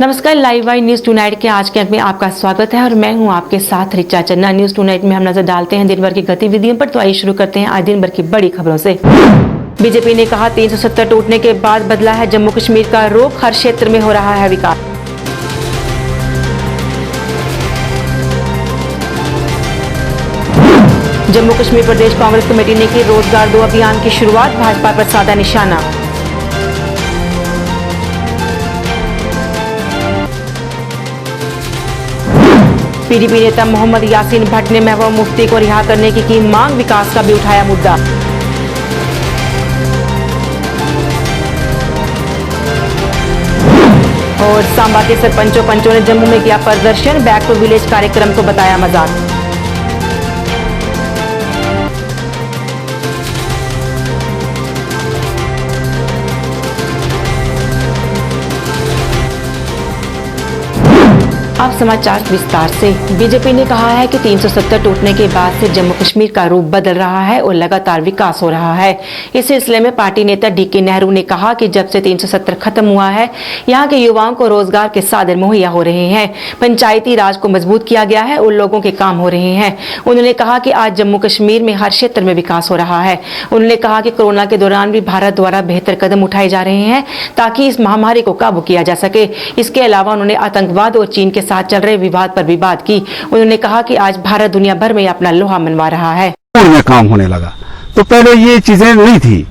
नमस्कार, live Y news tonight के आज के अंक में आपका स्वागत है और मैं हूं आपके साथ रिचा चन्ना। न्यूज टुनाइट में हम नजर डालते हैं दिन भर की गतिविधियों पर। तो आइए शुरू करते हैं आज दिन भर की बड़ी खबरों से। बीजेपी ने कहा 370 टूटने के बाद बदला है जम्मू कश्मीर का रुख, हर क्षेत्र में हो रहा है विकास। जम्मू कश्मीर प्रदेश कांग्रेस कमेटी ने की रोजगार 2 अभियान की शुरुआत, भाजपा पर साधा निशाना। पीडीपी नेता मोहम्मद यासीन भट्ट ने महबूबा मुफ्ती को रिहा करने की मांग, विकास का भी उठाया मुद्दा। और सांबा के सरपंचों पंचों ने जम्मू में किया प्रदर्शन, बैक टू विलेज कार्यक्रम को बताया मजाक। अब समाचार विस्तार से। बीजेपी ने कहा है कि 370 टूटने के बाद से जम्मू कश्मीर का रूप बदल रहा है और लगातार विकास हो रहा है। इस सिलसिले में पार्टी नेता डीके नेहरू ने कहा कि जब से 370 खत्म हुआ है, यहाँ के युवाओं को रोजगार के साधन मुहैया हो रहे हैं, पंचायती राज को मजबूत किया गया है और लोगों के काम हो रहे हैं। उन्होंने कहा कि आज जम्मू कश्मीर में हर क्षेत्र में विकास हो रहा है। उन्होंने कहा कि कोरोना के दौरान भी भारत द्वारा बेहतर कदम उठाए जा रहे हैं ताकि इस महामारी को काबू किया जा सके। इसके अलावा उन्होंने आतंकवाद और चीन के साथ चल रहे विवाद पर भी बात की। उन्होंने कहा कि आज भारत दुनिया भर में अपना लोहा मनवा रहा है। में काम होने लगा तो पहले ये चीजें नहीं थी।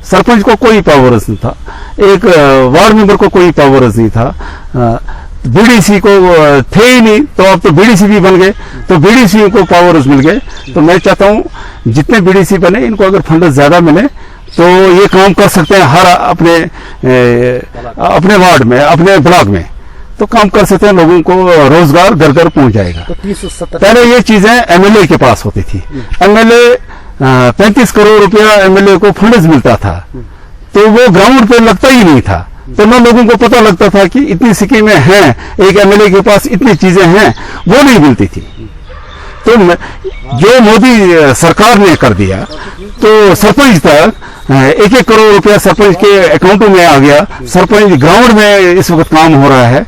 सरपंच को कोई पावर्स नहीं था, एक वार्ड मेंबर को कोई पावर्स नहीं था, बीडीसी को थे ही नहीं, तो अब तो बीडीसी भी बन गए, तो बीडीसी को पावर्स मिल गए। तो मैं चाहता हूँ जितने बीडीसी बने, इनको अगर फंड ज्यादा मिले तो ये काम कर सकते हैं। हर अपने वार्ड में, अपने ब्लॉक में तो काम कर सकते हैं, लोगों को रोजगार घर घर पहुंच जाएगा। तो पहले ये चीजें एमएलए के पास होती थी। एमएलए 35 करोड़ रुपया एमएलए को फंड्स मिलता था, तो वो ग्राउंड पे लगता ही नहीं था। तो न लोगों को पता लगता था कि इतनी स्कीमें हैं, एक एमएलए के पास इतनी चीजें हैं, वो नहीं मिलती थी। तो जो मोदी सरकार ने कर दिया, तो सरपंच तक 1-1 करोड़ रुपया सरपंच के अकाउंटों में आ गया। सरपंच ग्राउंड में इस वक्त काम हो रहा है।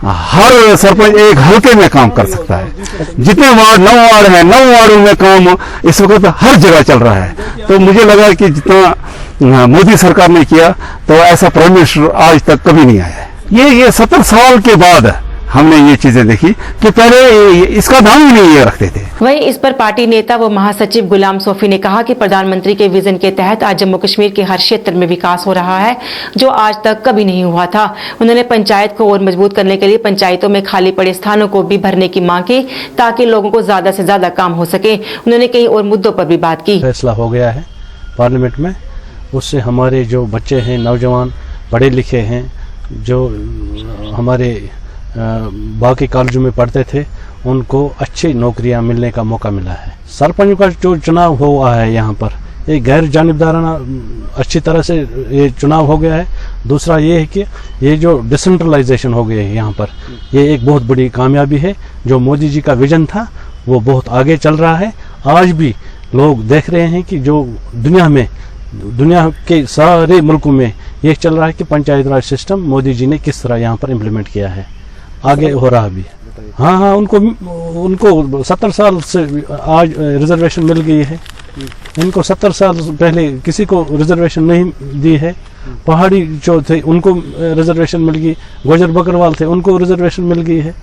हर सरपंच एक हल्के में काम कर सकता है। जितने वार्ड 9 वार्ड हैं, 9 वार्डों में काम इस वक्त हर जगह चल रहा है। तो मुझे लगा कि जितना मोदी सरकार ने किया, तो ऐसा प्राइम मिनिस्टर आज तक कभी नहीं आया है। ये 70 साल के बाद हमने ये चीजें देखी कि पहले इसका नाम ही नहीं ये रखते थे। वहीं इस पर पार्टी नेता व महासचिव गुलाम सोफी ने कहा कि प्रधानमंत्री के विजन के तहत आज जम्मू कश्मीर के हर क्षेत्र में विकास हो रहा है, जो आज तक कभी नहीं हुआ था। उन्होंने पंचायत को और मजबूत करने के लिए पंचायतों में खाली पड़े स्थानों को भी भरने की मांग की, ताकि लोगों को ज्यादा से ज्यादा काम हो सके। उन्होंने कई और मुद्दों पर भी बात की। फैसला हो गया है पार्लियामेंट में, उससे हमारे जो बच्चे हैं, नौजवान पढ़े लिखे हैं, जो हमारे बाकी कॉलेजों में पढ़ते थे, उनको अच्छी नौकरियां मिलने का मौका मिला है। सरपंच का जो चुनाव हुआ है यहाँ पर, ये गैर जानिबदाराना अच्छी तरह से ये चुनाव हो गया है। दूसरा ये है कि ये जो डिसेंट्रलाइजेशन हो गया है यहाँ पर, ये एक बहुत बड़ी कामयाबी है। जो मोदी जी का विजन था वो बहुत आगे चल रहा है। आज भी लोग देख रहे हैं कि जो दुनिया के सारे मुल्कों में ये चल रहा है कि पंचायत राज सिस्टम मोदी जी ने किस तरह यहाँ पर इम्प्लीमेंट किया है, आगे हो रहा भी। हाँ, उनको 70 साल से आज रिजर्वेशन मिल गई है। इनको 70 साल पहले किसी को रिजर्वेशन नहीं दी है। पहाड़ी जो थे उनको रिजर्वेशन मिल गई, गुजर बकरवाल थे उनको रिजर्वेशन मिल गई है,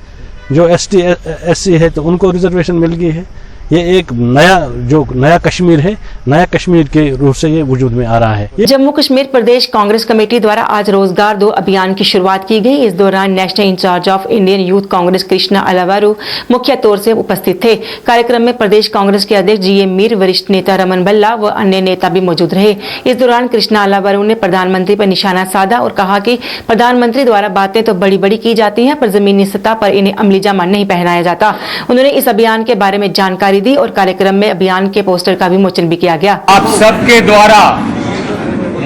जो ST SC है तो उनको रिजर्वेशन मिल गई है। ये एक नया कश्मीर है, नया कश्मीर के रूप से ये वजूद में आ रहा है। जम्मू कश्मीर प्रदेश कांग्रेस कमेटी द्वारा आज रोजगार 2 अभियान की शुरुआत की गई। इस दौरान national incharge of Indian Youth Congress Krishna Allavaru मुख्य तौर से उपस्थित थे। कार्यक्रम में प्रदेश कांग्रेस के अध्यक्ष GA मीर, वरिष्ठ नेता रमन भल्ला व अन्य नेता भी मौजूद रहे। इस दौरान कृष्णा अलावारू ने प्रधानमंत्री पर निशाना साधा और कहा कि प्रधानमंत्री द्वारा बातें तो बड़ी बड़ी की जाती है, पर जमीनी सतह पर इन्हें अमली जामा नहीं पहनाया जाता। उन्होंने इस अभियान के बारे में जानकारी दी और कार्यक्रम में अभियान के पोस्टर का विमोचन भी किया गया। आप सबके द्वारा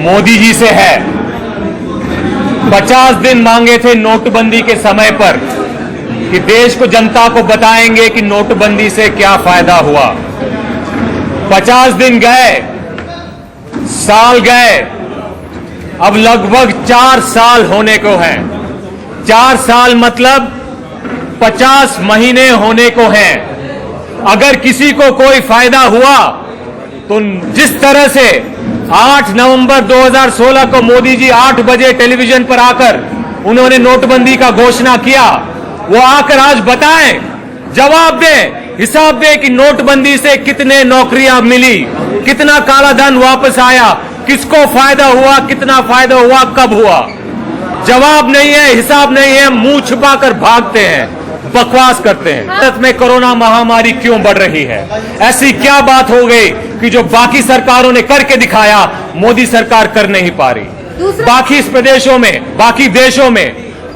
मोदी जी से है, 50 दिन मांगे थे नोटबंदी के समय पर कि देश को, जनता को बताएंगे कि नोटबंदी से क्या फायदा हुआ। 50 दिन गए, साल गए, अब लगभग 4 साल होने को हैं। 4 साल मतलब 50 महीने होने को हैं। अगर किसी को कोई फायदा हुआ तो जिस तरह से 8 नवंबर 2016 को मोदी जी 8 बजे टेलीविजन पर आकर उन्होंने नोटबंदी का घोषणा किया, वो आकर आज बताएं, जवाब दें, हिसाब दें कि नोटबंदी से कितने नौकरियां मिली, कितना काला धन वापस आया, किसको फायदा हुआ, कितना फायदा हुआ, कब हुआ। जवाब नहीं है, हिसाब नहीं है, मुंह छुपाकर भागते हैं, बकवास करते हैं। भारत में कोरोना महामारी क्यों बढ़ रही है? ऐसी क्या बात हो गई कि जो बाकी सरकारों ने करके दिखाया, मोदी सरकार कर नहीं पा रही? बाकी प्रदेशों में, बाकी देशों में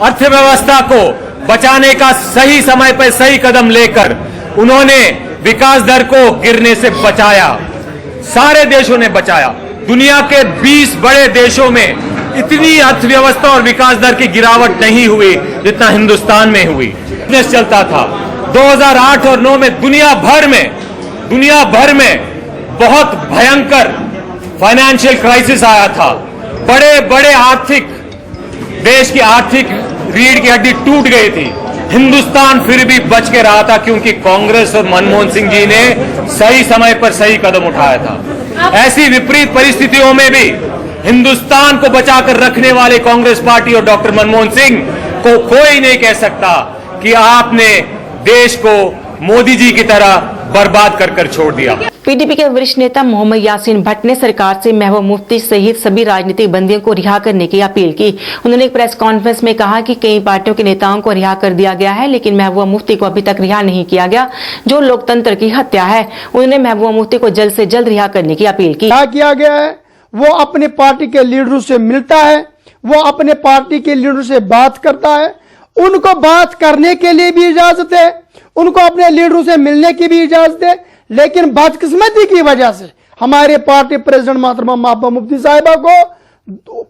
अर्थव्यवस्था को बचाने का सही समय पर सही कदम लेकर उन्होंने विकास दर को गिरने से बचाया। सारे देशों ने बचाया। दुनिया के 20 बड़े देशों में इतनी अर्थव्यवस्था और विकास दर की गिरावट नहीं हुई जितना हिंदुस्तान में हुई। बिजनेस चलता था 2008 और 9 में दुनिया भर में बहुत भयंकर फाइनेंशियल क्राइसिस आया था। बड़े बड़े देश की आर्थिक रीढ़ की हड्डी टूट गई थी। हिंदुस्तान फिर भी बच के रहा था क्योंकि कांग्रेस और मनमोहन सिंह जी ने सही समय पर सही कदम उठाया था। ऐसी विपरीत परिस्थितियों में भी हिंदुस्तान को बचाकर रखने वाले कांग्रेस पार्टी और डॉक्टर मनमोहन सिंह को कोई नहीं कह सकता कि आपने देश को मोदी जी की तरह बर्बाद कर छोड़ दिया। पीडीपी के वरिष्ठ नेता मोहम्मद यासीन भट्ट ने सरकार से महबूबा मुफ्ती सहित सभी राजनीतिक बंदियों को रिहा करने की अपील की। उन्होंने एक प्रेस कॉन्फ्रेंस में कहा कि कई पार्टियों के नेताओं को रिहा कर दिया गया है, लेकिन महबूबा मुफ्ती को अभी तक रिहा नहीं किया गया, जो लोकतंत्र की हत्या है। उन्होंने महबूबा मुफ्ती को जल्द से जल्द रिहा करने की अपील की। क्या किया गया है? वो अपने पार्टी के लीडरों से मिलता है, वो अपने पार्टी के लीडरों से बात करता है। उनको बात करने के लिए भी इजाजत है, उनको अपने लीडरों से मिलने की भी इजाजत है, लेकिन बदकिस्मती की वजह से हमारे पार्टी प्रेसिडेंट मोहतरमा महबूबा मुफ्ती साहिबा को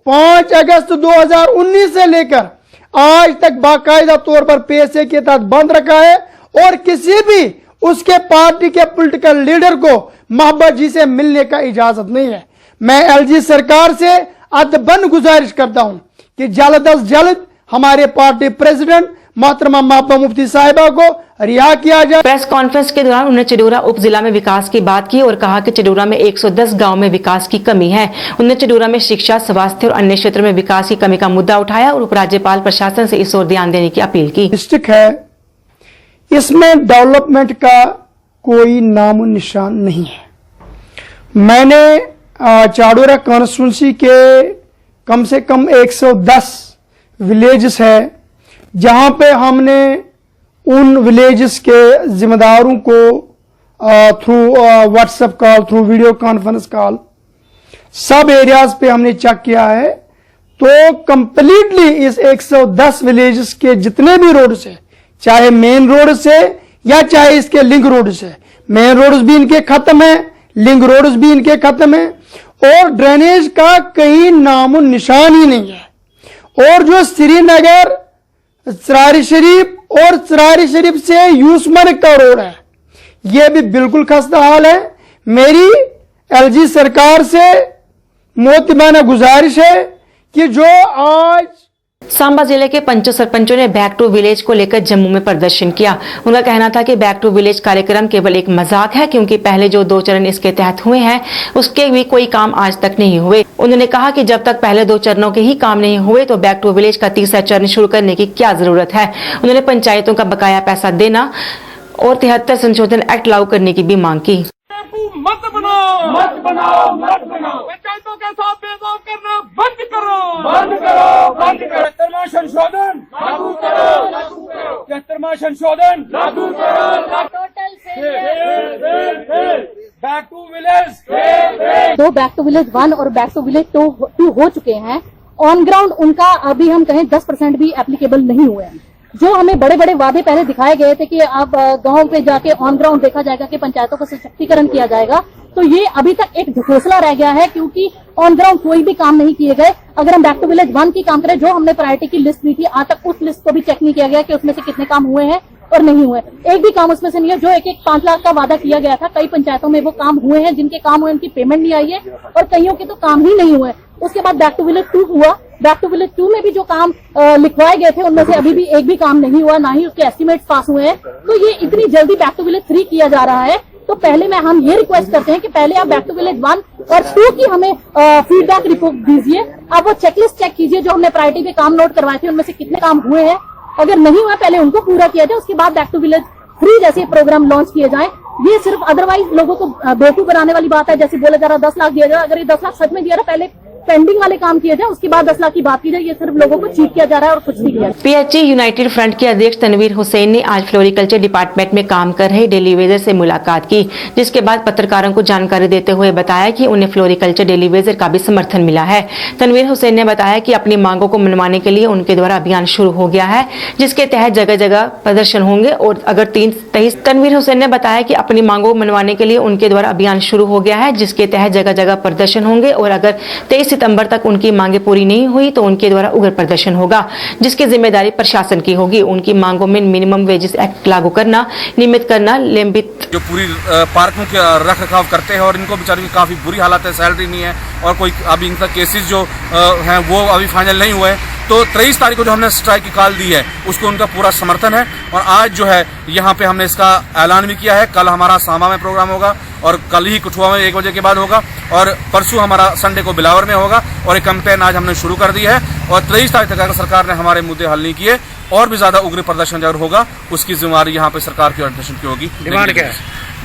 5 अगस्त 2019 से लेकर आज तक बाकायदा तौर पर पैसे के तहत बंद रखा है और किसी भी उसके पार्टी के पॉलिटिकल लीडर को महबूबा जी से मिलने का इजाजत नहीं है। मैं एलजी सरकार से अदबन गुजारिश करता हूं कि जल्द अज जल्द हमारे पार्टी प्रेसिडेंट मोहतरमा महबूबा मुफ्ती साहिबा को रिहा किया जाए। प्रेस कॉन्फ्रेंस के दौरान उन्होंने चडोरा उप जिला में विकास की बात की और कहा कि चडोरा में 110 गांव में विकास की कमी है। उन्होंने चडोरा में शिक्षा, स्वास्थ्य और अन्य क्षेत्रों में विकास की कमी का मुद्दा उठाया और उपराज्यपाल प्रशासन से इस ओर ध्यान देने की अपील की। डिस्ट्रिक्ट है, इसमें डेवलपमेंट का कोई नामो निशान नहीं है। मैंने चाडोरा कॉन्स्टिट्यूंसी के कम से कम 110 विलेजेस है जहां पे हमने उन विलेजेस के जिम्मेदारों को through WhatsApp call, through video conference call, सब एरियाज पे हमने चेक किया है। तो कंप्लीटली इस 110 विलेजेस के जितने भी रोड से, चाहे मेन रोड से या चाहे इसके लिंक रोड से, मेन रोड्स भी इनके खत्म है, लिंक रोड्स भी इनके खत्म है और ड्रेनेज का कहीं नामो निशान ही नहीं है। और जो श्रीनगर, चरारी शरीफ और चरारी शरीफ से यूसमर्ग का रोड है, यह भी बिल्कुल खस्ता हाल है। मेरी एलजी सरकार से मोहतबाना गुजारिश है कि जो आज सांबा जिले के पंचों सरपंचों ने बैक टू विलेज को लेकर जम्मू में प्रदर्शन किया। उनका कहना था कि बैक टू विलेज कार्यक्रम केवल एक मजाक है, क्योंकि पहले जो 2 चरण इसके तहत हुए हैं उसके भी कोई काम आज तक नहीं हुए। उन्होंने कहा कि जब तक पहले 2 चरणों के ही काम नहीं हुए तो बैक टू विलेज का तीसरा चरण शुरू करने की क्या जरूरत है। उन्होंने पंचायतों का बकाया पैसा देना और 73 संशोधन एक्ट लागू करने की भी मांग की। मत बनाओ, मत बनाओ, मत बनाओ। पंचायतों के साथ भेदभाव करना बंद करो, बंद करो, बंद करो। 73वां संशोधन लागू करो, लागू करो। 73वां संशोधन लागू करो। टोटल बैक टू विलेज, दो बैक टू विलेज 1 और बैक टू विलेज 2 हो चुके हैं। ऑन ग्राउंड उनका अभी हम कहें 10% भी एप्लीकेबल नहीं हुए हैं। जो हमें बड़े बड़े वादे पहले दिखाए गए थे कि अब गांव पे जाके ऑन ग्राउंड देखा जाएगा कि पंचायतों का सशक्तिकरण किया जाएगा, तो ये अभी तक एक ढकोसला रह गया है, क्योंकि ऑन ग्राउंड कोई भी काम नहीं किए गए। अगर हम बैक टू विलेज 1 की काम करें, जो हमने प्रायोरिटी की लिस्ट दी थी, आज तक उस लिस्ट को भी चेक नहीं किया गया कि उसमें से कितने काम हुए हैं और नहीं हुए। एक भी काम उसमें से नहीं है। जो एक 5 लाख का वादा किया गया था, कई पंचायतों में वो काम हुए हैं, जिनके काम हुए उनकी पेमेंट नहीं आई है और कईयों के तो काम ही नहीं हुए। उसके बाद बैक टू विलेज 2 हुआ, बैक टू विलेज 2 में भी जो काम लिखवाए गए थे उनमें से अभी भी एक भी काम नहीं हुआ, ना ही उसके एस्टिमेट्स पास हुए हैं। तो ये इतनी जल्दी बैक टू विलेज 3 किया जा रहा है, तो पहले हम ये रिक्वेस्ट करते हैं कि पहले आप बैक टू विलेज 1 और 2 की हमें फीडबैक रिपोर्ट दीजिए। आप वो चेकलिस्ट चेक कीजिए, जो हमने प्रायोरिटी पे काम नोट करवाए थे उनमें से कितने काम हुए हैं, अगर नहीं हुआ पहले उनको पूरा किया जाए, उसके बाद बैक टू विलेज 3 जैसे प्रोग्राम लॉन्च किए जाए। ये सिर्फ अदरवाइज लोगों को बेवकूफ बनाने वाली बात है, जैसे बोला जा रहा 10 लाख दिया जा रहा, अगर ये 10 लाख सच में दिया रहा, पहले पेंडिंग वाले काम किए जाए, उसके बाद 10 लाख की बात की जाए। ये सिर्फ लोगों को चीट किया जा रहा है और कुछ नहीं किया। पीएचई यूनाइटेड फ्रंट के अध्यक्ष तनवीर हुसैन ने आज फ्लोरिकल्चर डिपार्टमेंट में काम कर रहे डेली वेजर से मुलाकात की, जिसके बाद पत्रकारों को जानकारी देते हुए बताया कि उन्हें फ्लोरिकल्चर डेली वेजर का भी समर्थन मिला है। तनवीर हुसैन ने बताया कि अपनी मांगों को मनवाने के लिए उनके द्वारा अभियान शुरू हो गया है, जिसके तहत जगह जगह प्रदर्शन होंगे और अगर तनवीर हुसैन ने बताया कि अपनी मांगों को मनवाने के लिए उनके द्वारा अभियान शुरू हो गया है, जिसके तहत जगह जगह प्रदर्शन होंगे और अगर 23 सितंबर तक उनकी मांगे पूरी नहीं हुई तो उनके द्वारा उग्र प्रदर्शन होगा, जिसकी जिम्मेदारी प्रशासन की होगी। उनकी मांगों में मिनिमम वेजेस एक्ट लागू करना, नियमित करना, लंबित जो पूरी पार्कों के रख रखाव करते हैं और इनको बेचारों की काफ़ी बुरी हालत है, सैलरी नहीं है और कोई अभी इनका केसेस जो हैं वो अभी फाइनल नहीं हुए। तो 23 तारीख को जो हमने स्ट्राइक की कॉल दी है उसको उनका पूरा समर्थन है और आज जो है यहाँ पे हमने इसका ऐलान भी किया है। कल हमारा सांबा में प्रोग्राम होगा और कल ही कठुआ में 1 बजे के बाद होगा और परसों हमारा संडे को बिलावर में होगा और एक कैंपेन आज हमने शुरू कर दी है और 23 तारीख तक अगर सरकार ने हमारे मुद्दे हल नहीं किए और भी ज्यादा उग्र प्रदर्शन अगर होगा उसकी जिम्मेदारी यहाँ पे सरकार की ऑर्गेनाइजेशन की होगी। डिमांड क्या है?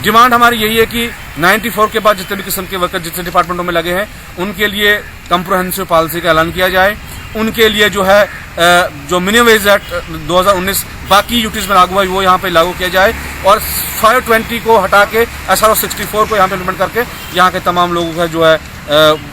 डिमांड हमारी यही है कि 94 के बाद जितने भी किस्म के वर्कर जितने डिपार्टमेंटों में लगे हैं उनके लिए कंप्रिहेंसिव पॉलिसी का ऐलान किया जाए। उनके लिए जो है जो मिनिमम वेज एक्ट 2019 बाकी यूटीज में लागू है वो यहाँ पे लागू किया जाए और 520 को हटा के SRO 64 को यहाँ पे इम्प्लीमेंट करके यहाँ के तमाम लोगों का जो है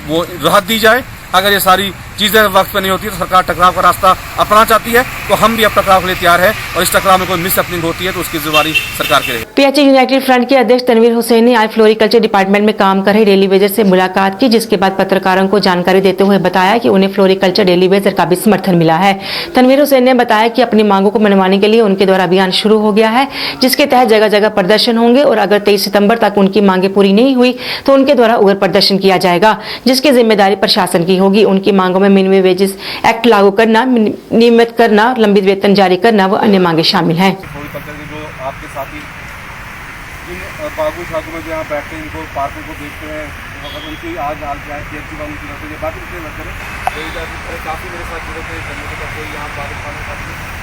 वो राहत दी जाए। अगर ये सारी चीजें वक्त पे नहीं होती तो सरकार टकराव का रास्ता अपना चाहती है तो हम भी अब टकराव के लिए तैयार है और इस टकराव में कोई मिस हैपनिंग होती है तो उसकी जिम्मेदारी सरकार की रहेगी। पीएचई यूनाइटेड फ्रंट के अध्यक्ष तनवीर हुसैन ने आज फ्लोरिकल्चर डिपार्टमेंट में काम कर रहे डेली वेजर से मुलाकात की, जिसके बाद पत्रकारों को जानकारी देते हुए बताया कि उन्हें फ्लोरिकल्चर डेली वेजर का भी समर्थन मिला है। तनवीर हुसैन ने बताया कि अपनी मांगों को मनवाने के लिए उनके द्वारा अभियान शुरू हो गया है, जिसके तहत जगह जगह प्रदर्शन होंगे और अगर 23 सितंबर तक उनकी मांगे पूरी नहीं हुई तो उनके द्वारा उग्र प्रदर्शन किया जाएगा, जिसकी जिम्मेदारी प्रशासन की होगी। उनकी मांगों में मिनिमम वेजेस एक्ट लागू करना, नियमित करना, लंबित वेतन जारी करना व अन्य मांगे शामिल हैं। जो आपके साथी इन बागू शागू में जो यहाँ बैठते हैं इनको पार्कों को देखते हैं अगर उनकी आज हाल क्या है बाकी काफ़ी मेरे साथ जुड़े थे कोई यहाँ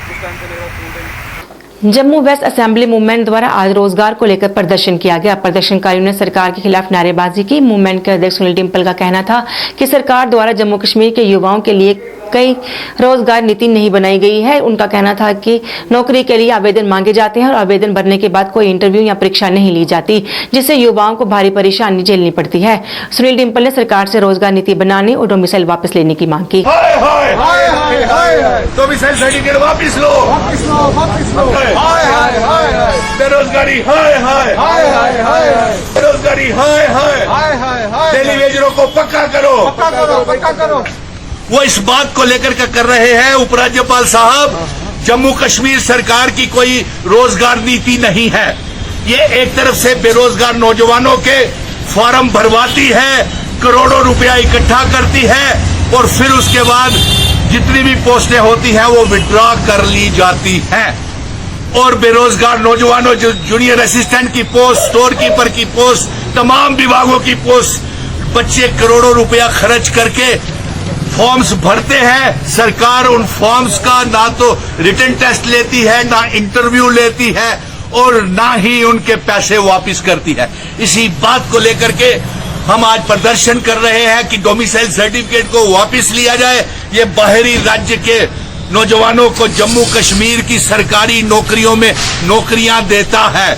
उस टाइम से मेरा जम्मू वेस्ट असेंबली मूवमेंट द्वारा आज रोजगार को लेकर प्रदर्शन किया गया। प्रदर्शनकारियों ने सरकार के खिलाफ नारेबाजी की। मूवमेंट के अध्यक्ष सुनील डिम्पल का कहना था कि सरकार द्वारा जम्मू कश्मीर के युवाओं के लिए कई रोजगार नीति नहीं बनाई गई है। उनका कहना था कि नौकरी के लिए आवेदन मांगे जाते हैं और आवेदन भरने के बाद कोई इंटरव्यू या परीक्षा नहीं ली जाती, जिससे युवाओं को भारी परेशानी झेलनी पड़ती है। सुनील डिम्पल ने सरकार से रोजगार नीति बनाने और डोमिसाइल वापस लेने की मांग की। डोमिसाइल सर्टिफिकेट वापस लो, बेरोजगारी बेरोजगारी डेली वेजरों को पक्का करो। वो इस बात को लेकर के कर रहे हैं उपराज्यपाल साहब, जम्मू कश्मीर सरकार की कोई रोजगार नीति नहीं है। ये एक तरफ से बेरोजगार नौजवानों के फॉर्म भरवाती है, करोड़ों रुपया इकट्ठा करती है और फिर उसके बाद जितनी भी पोस्टें होती हैं वो विड्रॉ कर ली जाती हैं और बेरोजगार नौजवानों जो जूनियर असिस्टेंट की पोस्ट, स्टोर कीपर की पोस्ट, तमाम विभागों की पोस्ट बच्चे करोड़ों रुपया खर्च करके फॉर्म्स भरते हैं। सरकार उन फॉर्म्स का ना तो रिटन टेस्ट लेती है, ना इंटरव्यू लेती है और ना ही उनके पैसे वापस करती है। इसी बात को लेकर के हम आज प्रदर्शन कर रहे हैं कि डोमिसाइल सर्टिफिकेट को वापस लिया जाए। ये बाहरी राज्य के नौजवानों को जम्मू कश्मीर की सरकारी नौकरियों में नौकरियां देता है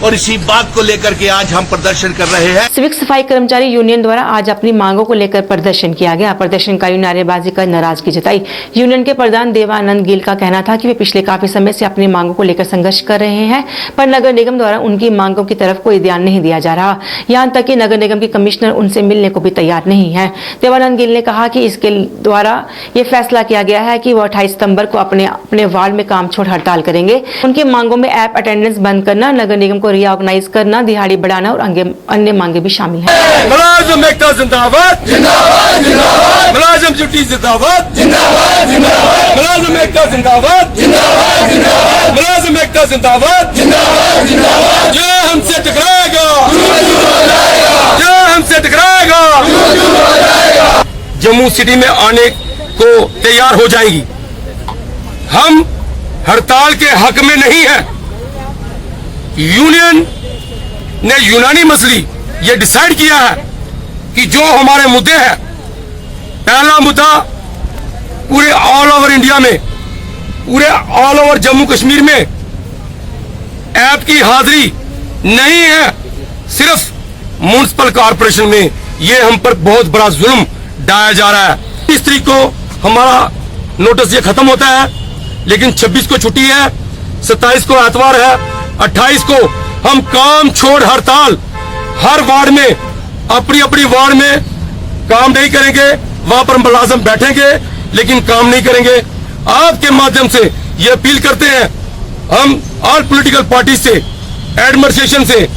और इसी बात को लेकर के आज हम प्रदर्शन कर रहे हैं। सिविक सफाई कर्मचारी यूनियन द्वारा आज अपनी मांगों को लेकर प्रदर्शन किया गया। प्रदर्शनकारियों ने नारेबाजी कर नाराजगी जताई। यूनियन के प्रधान देवानंद गिल का कहना था कि वे पिछले काफी समय से अपनी मांगों को लेकर संघर्ष कर रहे हैं, पर नगर निगम द्वारा उनकी मांगों की तरफ कोई ध्यान नहीं दिया जा रहा। यहाँ तक कि नगर निगम के कमिश्नर उनसे मिलने को भी तैयार नहीं है। देवानंद गिल ने कहा कि इसके द्वारा ये फैसला किया गया है कि वो 28 सितंबर को अपने वार्ड में काम छोड़ हड़ताल करेंगे। उनकी मांगों में ऐप अटेंडेंस बंद करना, नगर निगम को रीऑर्गेनाइज करना, दिहाड़ी बढ़ाना और अन्य मांगे भी शामिल हैं। मुलाजिम एकता जिंदाबाद, जिंदाबाद, जिंदाबाद। मुलाजिम ड्यूटी जिंदाबाद, जिंदाबाद, जिंदाबाद। मुलाजिम एकता जिंदाबाद, जिंदाबाद, जिंदाबाद। मुलाजिम एकता जिंदाबाद, जिंदाबाद, जिंदाबाद। जो हमसे टकराएगा, जो हमसे टकराएगा, जम्मू सिटी में आने को तैयार हो जाएगी। हम हड़ताल के हक में नहीं है। यूनियन ने यूनानी मसली ये डिसाइड किया है कि जो हमारे मुद्दे हैं, पहला मुद्दा पूरे ऑल ओवर इंडिया में, पूरे ऑल ओवर जम्मू कश्मीर में ऐप की हाजिरी नहीं है, सिर्फ म्युनिसिपल कॉरपोरेशन में। ये हम पर बहुत बड़ा जुल्म डाला जा रहा है। 30 तारीख को हमारा नोटिस ये खत्म होता है, लेकिन 26 को छुट्टी है, 27 को एतवार है, 28 को हम काम छोड़ हड़ताल हर वार्ड में, अपनी अपनी वार्ड में काम नहीं करेंगे। वहां पर मुलाजिम बैठेंगे लेकिन काम नहीं करेंगे। आपके माध्यम से ये अपील करते हैं हम ऑल पॉलिटिकल पार्टी से, एडमिनिस्ट्रेशन से,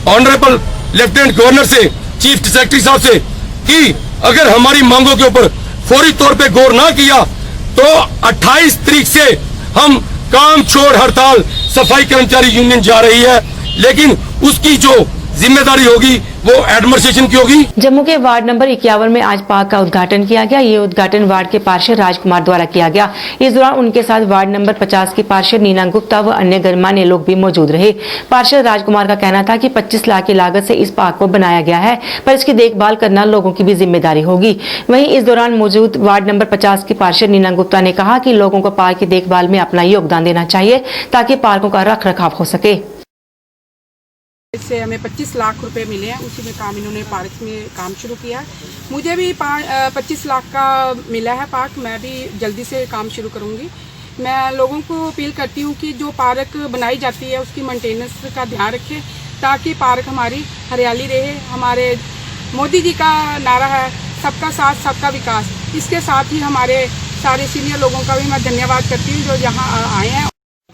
ऑनरेबल लेफ्टिनेंट गवर्नर से, चीफ सेक्रेटरी साहब से, कि अगर हमारी मांगों के ऊपर फौरी तौर पे गौर ना किया तो 28 तारीख से हम काम छोड़ हड़ताल सफाई कर्मचारी यूनियन जा रही है, लेकिन उसकी जो जिम्मेदारी होगी वो एडमिनिस्ट्रेशन की होगी। जम्मू के वार्ड नंबर 51 में आज पार्क का उद्घाटन किया गया। ये उद्घाटन वार्ड के पार्षद राजकुमार द्वारा किया गया। इस दौरान उनके साथ वार्ड नंबर 50 की पार्षद नीना गुप्ता व अन्य गणमान्य लोग भी मौजूद रहे। पार्षद राजकुमार का कहना था कि 25 लाख की लागत से इस पार्क को बनाया गया है, पर इसकी देखभाल करना लोगों की भी जिम्मेदारी होगी। वहीं इस दौरान मौजूद वार्ड नंबर 50 की पार्षद नीना गुप्ता ने कहा कि लोगों को पार्क की देखभाल में अपना योगदान देना चाहिए ताकि पार्कों का रख रखाव हो सके। इससे हमें 25 लाख रुपए मिले हैं, उसी में काम इन्होंने पार्क में काम शुरू किया है। मुझे भी 25 लाख का मिला है पार्क, मैं भी जल्दी से काम शुरू करूंगी। मैं लोगों को अपील करती हूँ कि जो पार्क बनाई जाती है उसकी मेंटेनेंस का ध्यान रखें ताकि पार्क हमारी हरियाली रहे। हमारे मोदी जी का नारा है सबका साथ सबका विकास, इसके साथ ही हमारे सारे सीनियर लोगों का भी मैं धन्यवाद करती हूँ जो यहाँ आए हैं।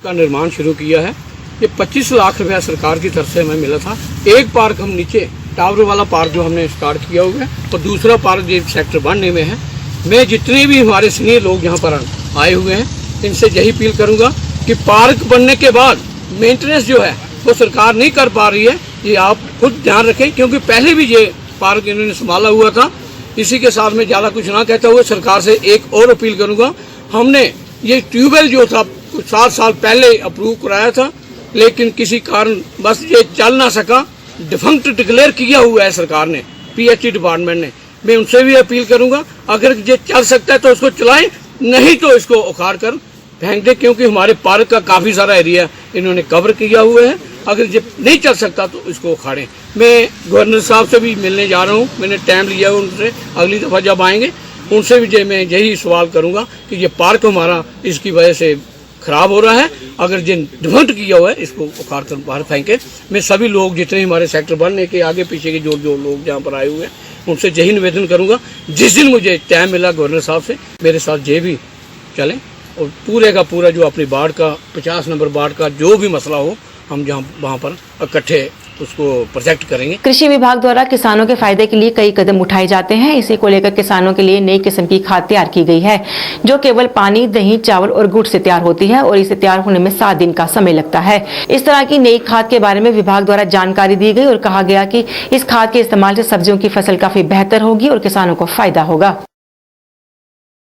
का निर्माण शुरू किया है। ये 25 लाख रुपया सरकार की तरफ से हमें मिला था। एक पार्क हम नीचे टावर वाला पार्क जो हमने स्टार्ट किया हुआ है और दूसरा पार्क जो सेक्टर 1 में है। मैं जितने भी हमारे सीनियर लोग यहाँ पर आए हुए हैं इनसे यही अपील करूँगा कि पार्क बनने के बाद मेंटेनेंस जो है वो सरकार नहीं कर पा रही है, ये आप खुद ध्यान रखें, क्योंकि पहले भी ये पार्क इन्होंने संभाला हुआ था। इसी के साथ में ज़्यादा कुछ ना कहते हुए सरकार से एक और अपील करूँगा। हमने ये ट्यूबवेल जो था कुछ 7 साल पहले अप्रूव कराया था, लेकिन किसी कारण बस ये चल ना सका, डिफंक्ट डिक्लेयर किया हुआ है सरकार ने, पीएचई डिपार्टमेंट ने। मैं उनसे भी अपील करूंगा अगर ये चल सकता है तो उसको चलाएं, नहीं तो इसको उखाड़ कर फेंक दें, क्योंकि हमारे पार्क का काफ़ी सारा एरिया इन्होंने कवर किया हुआ है। अगर ये नहीं चल सकता तो इसको उखाड़ें। मैं गवर्नर साहब से भी मिलने जा रहा हूँ, मैंने टाइम लिया उनसे, अगली दफ़ा जब आएंगे उनसे भी मैं यही सवाल करूँगा कि ये पार्क हमारा इसकी वजह से खराब हो रहा है, अगर जिन डिफेंट किया हुआ है इसको उखाड़ कर बाहर फेंके। मैं सभी लोग जितने हमारे सेक्टर 1 के आगे पीछे के जो लोग जहाँ पर आए हुए हैं उनसे यही निवेदन करूंगा, जिस दिन मुझे टाइम मिला गवर्नर साहब से मेरे साथ ये भी चलें और पूरे का पूरा जो अपनी वार्ड का 50 नंबर वार्ड का जो भी मसला हो हम जहाँ वहाँ पर इकट्ठे उसको प्रोजेक्ट करेंगे। कृषि विभाग द्वारा किसानों के फायदे के लिए कई कदम उठाए जाते हैं। इसी को लेकर किसानों के लिए नई किस्म की खाद तैयार की गई है जो केवल पानी, दही, चावल और गुड़ से तैयार होती है और इसे तैयार होने में 7 दिन का समय लगता है। इस तरह की नई खाद के बारे में विभाग द्वारा जानकारी दी गई और कहा गया कि इस खाद के इस्तेमाल से सब्जियों की फसल काफी बेहतर होगी और किसानों को फायदा होगा।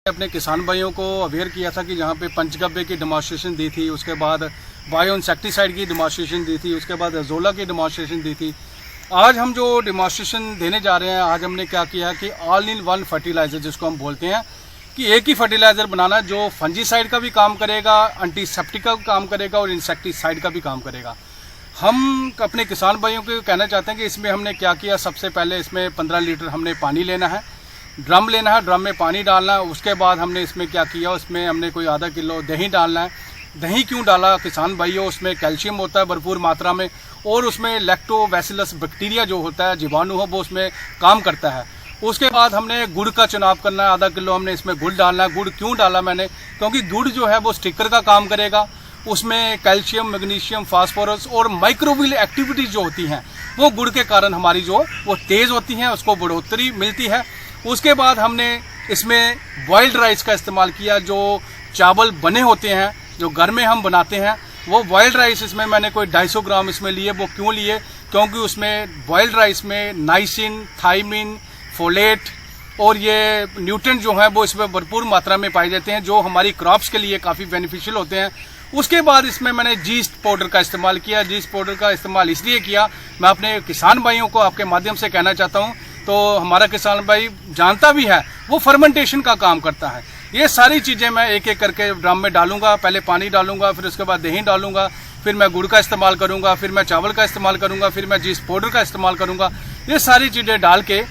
अपने किसान भाइयों को अवेयर किया था कि जहाँ पे पंचगव्य की डेमोन्स्ट्रेशन दी थी, उसके बाद बायो इंसेक्टिसाइड की डेमोन्स्ट्रेशन दी थी, उसके बाद अजोला की डेमोन्स्ट्रेशन दी थी। आज हम जो डेमोन्स्ट्रेशन देने जा रहे हैं, आज हमने क्या किया कि ऑल इन वन फर्टिलाइजर जिसको हम बोलते हैं कि एक ही फर्टिलाइजर बनाना जो फंजीसाइड का भी काम करेगा, एंटीसेप्टिक का भी काम करेगा और इंसेक्टिसाइड का भी काम करेगा। हम अपने किसान भाइयों को कहना चाहते हैं कि इसमें हमने क्या किया, सबसे पहले इसमें 15 लीटर हमने पानी लेना है, ड्रम लेना है, ड्रम में पानी डालना है। उसके बाद हमने इसमें क्या किया, उसमें हमने कोई आधा किलो दही डालना है। दही क्यों डाला किसान भाइयों, उसमें कैल्शियम होता है भरपूर मात्रा में और उसमें लैक्टोबैसिलस बैक्टीरिया जो होता है, जीवाणु हो, वो उसमें काम करता है। उसके बाद हमने गुड़ का चुनाव करना है, आधा किलो हमने इसमें गुड़ डालना है। गुड़ क्यों डाला मैंने, क्योंकि गुड़ जो है वो स्टिकर का काम करेगा उसमें कैल्शियम, मैग्नीशियम, फास्फोरस और माइक्रोबियल एक्टिविटीज जो होती हैं वो गुड़ के कारण हमारी जो वो तेज होती हैं, उसको बढ़ोतरी मिलती है। उसके बाद हमने इसमें बॉइल्ड राइस का इस्तेमाल किया। जो चावल बने होते हैं जो घर में हम बनाते हैं वो बॉइल्ड राइस इसमें मैंने कोई 250 ग्राम इसमें लिए। वो क्यों लिए? क्योंकि उसमें बॉइल्ड राइस में नाइसिन, थाइमिन, फोलेट और ये न्यूट्रिएंट जो हैं वो इसमें भरपूर मात्रा में पाए जाते हैं, जो हमारी क्रॉप्स के लिए काफ़ी बेनिफिशियल होते हैं। उसके बाद इसमें मैंने जीस्ट पाउडर का इस्तेमाल किया। जीस्ट पाउडर का इस्तेमाल इसलिए किया, मैं अपने किसान भाइयों को आपके माध्यम से कहना चाहता हूँ, तो हमारा किसान भाई जानता भी है वो फर्मेंटेशन का काम करता है। ये सारी चीज़ें मैं एक एक करके ड्रम में डालूंगा। पहले पानी डालूंगा, फिर उसके बाद दही डालूंगा, फिर मैं गुड़ का इस्तेमाल करूंगा, फिर मैं चावल का इस्तेमाल करूंगा, फिर मैं जीस्ट पाउडर का इस्तेमाल करूंगा। ये सारी चीज़ें डाल के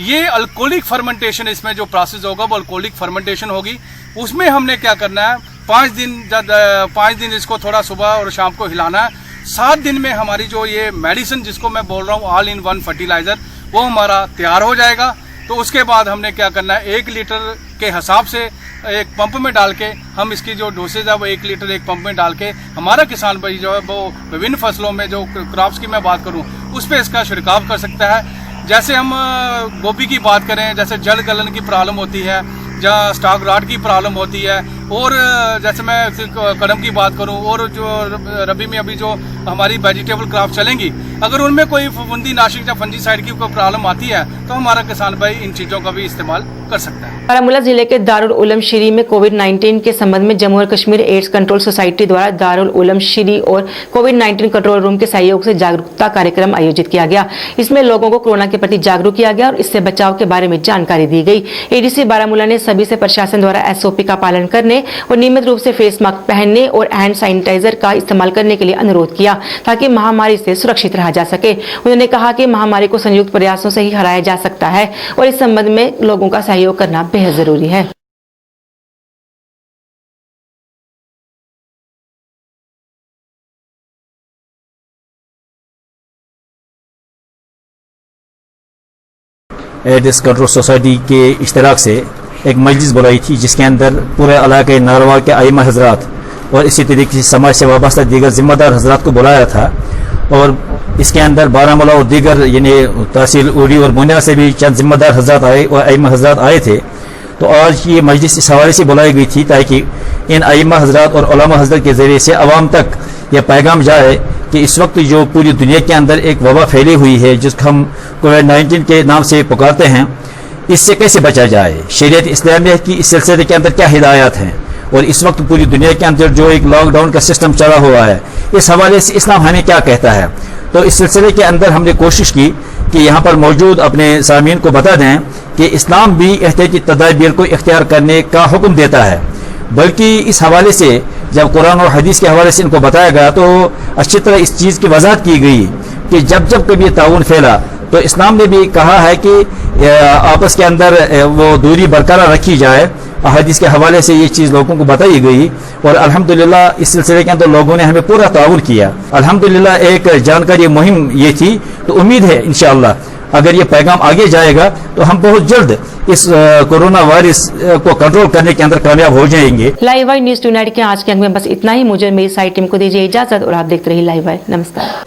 ये अल्कोहलिक फर्मेंटेशन, इसमें जो प्रोसेस होगा वो अल्कोहलिक फर्मेंटेशन होगी। उसमें हमने क्या करना है, 5 दिन इसको थोड़ा सुबह और शाम को हिलाना है। 7 दिन में हमारी जो ये मेडिसिन जिसको मैं बोल रहा हूँ ऑल इन वन फर्टिलाइजर, वो हमारा तैयार हो जाएगा। तो उसके बाद हमने क्या करना है, 1 लीटर के हिसाब से एक पंप में डाल के हम इसकी जो डोसेज है वो 1 लीटर एक पंप में डाल के हमारा किसान भाई जो है वो विभिन्न फसलों में जो क्रॉप्स की मैं बात करूं उस पर इसका छिड़काव कर सकता है। जैसे हम गोभी की बात करें, जैसे जल गलन की प्रॉब्लम होती है, जहाँ स्टॉक राट की प्रॉब्लम होती है, और जैसे मैं कड़म की बात करूं, और जो रबी में अभी जो हमारी वेजिटेबल क्रॉप चलेंगी, अगर उनमें कोई फफूंदी नाशक या फंजीसाइड की कोई प्रॉब्लम आती है तो हमारा किसान भाई इन चीज़ों का भी इस्तेमाल कर सकता है। बारामूला जिले के दारुल उलम श्री में कोविड-19 के संबंध में जम्मू और कश्मीर एड्स कंट्रोल सोसाइटी द्वारा दारुल उलम श्री और कोविड-19 कंट्रोल रूम के सहयोग से जागरूकता कार्यक्रम आयोजित किया गया। इसमें लोगों को कोरोना के प्रति जागरूक किया गया और इससे बचाव के बारे में जानकारी दी गई। एडीसी बारामूला ने सभी से प्रशासन द्वारा एसओपी का पालन करने और नियमित रूप से फेस मास्क पहनने और हैंड सैनिटाइजर का इस्तेमाल करने के लिए अनुरोध किया ताकि महामारी से सुरक्षित रहा जा सके। उन्होंने कहा कि महामारी को संयुक्त प्रयासों से ही हराया जा सकता है और इस संबंध में लोगों का सहयोग करना बेहद जरूरी है। एड्स कंट्रोल सोसाइटी के इश्तराक से एक मजलिस बुलाई थी जिसके अंदर पूरे इलाके नारवा के आइमा हजरात और इसी तरीके से समाज से वाबस्ता दीगर जिम्मेदार हजरात को बुलाया था। और इसके अंदर बारामूला और दीगर यानी तहसील उड़ी और मुनिया से भी चंद जिम्मेदार हजरात आए और आइमा हजरात आए थे। तो आज ये मजलिस इस हवाले से बुलाई गई थी ताकि इन आइमा हजरात और उलमा हजरत के ज़रिए से अवाम तक यह पैगाम जाए कि इस वक्त जो पूरी दुनिया के अंदर एक वबा फैली हुई है जिसको हम कोविड-19 के नाम से पुकारते हैं, इससे कैसे बचा जाए। शरीयत इस्लामिया की इस सिलसिले के अंदर क्या हिदायत हैं और इस वक्त पूरी दुनिया के अंदर जो एक लॉकडाउन का सिस्टम चला हुआ है, इस हवाले से इस्लाम हमें क्या कहता है। तो इस सिलसिले के अंदर हमने कोशिश की कि यहाँ पर मौजूद अपने सामीन को बता दें कि इस्लाम भी एहतियाती तदाबीर को इख्तियार करने का हुक्म देता है। बल्कि इस हवाले से जब कुरान और हदीस के हवाले से इनको बताया गया तो अच्छी तरह इस चीज़ की वजाहत की गई कि जब जब कभी ताउन फैला तो इस्लाम ने भी कहा है कि आपस के अंदर वो दूरी बरकरार रखी जाए। हदीस के हवाले से ये चीज़ लोगों को बताई गई और अल्हम्दुलिल्लाह इस सिलसिले के अंदर लोगों ने हमें पूरा ताउन किया। अल्हम्दुलिल्लाह एक जानकारी मुहिम ये थी। तो उम्मीद है इंशाअल्लाह अगर ये पैगाम आगे जाएगा तो हम बहुत जल्द इस कोरोना वायरस को कंट्रोल करने के अंदर कामयाब हो जाएंगे। लाइव वाई न्यूज टुनाइट के आज के अंक में बस इतना ही। मुझे मेरी सारी टीम को दीजिए इजाजत और आप देखते रहिए लाइव वाई। नमस्कार।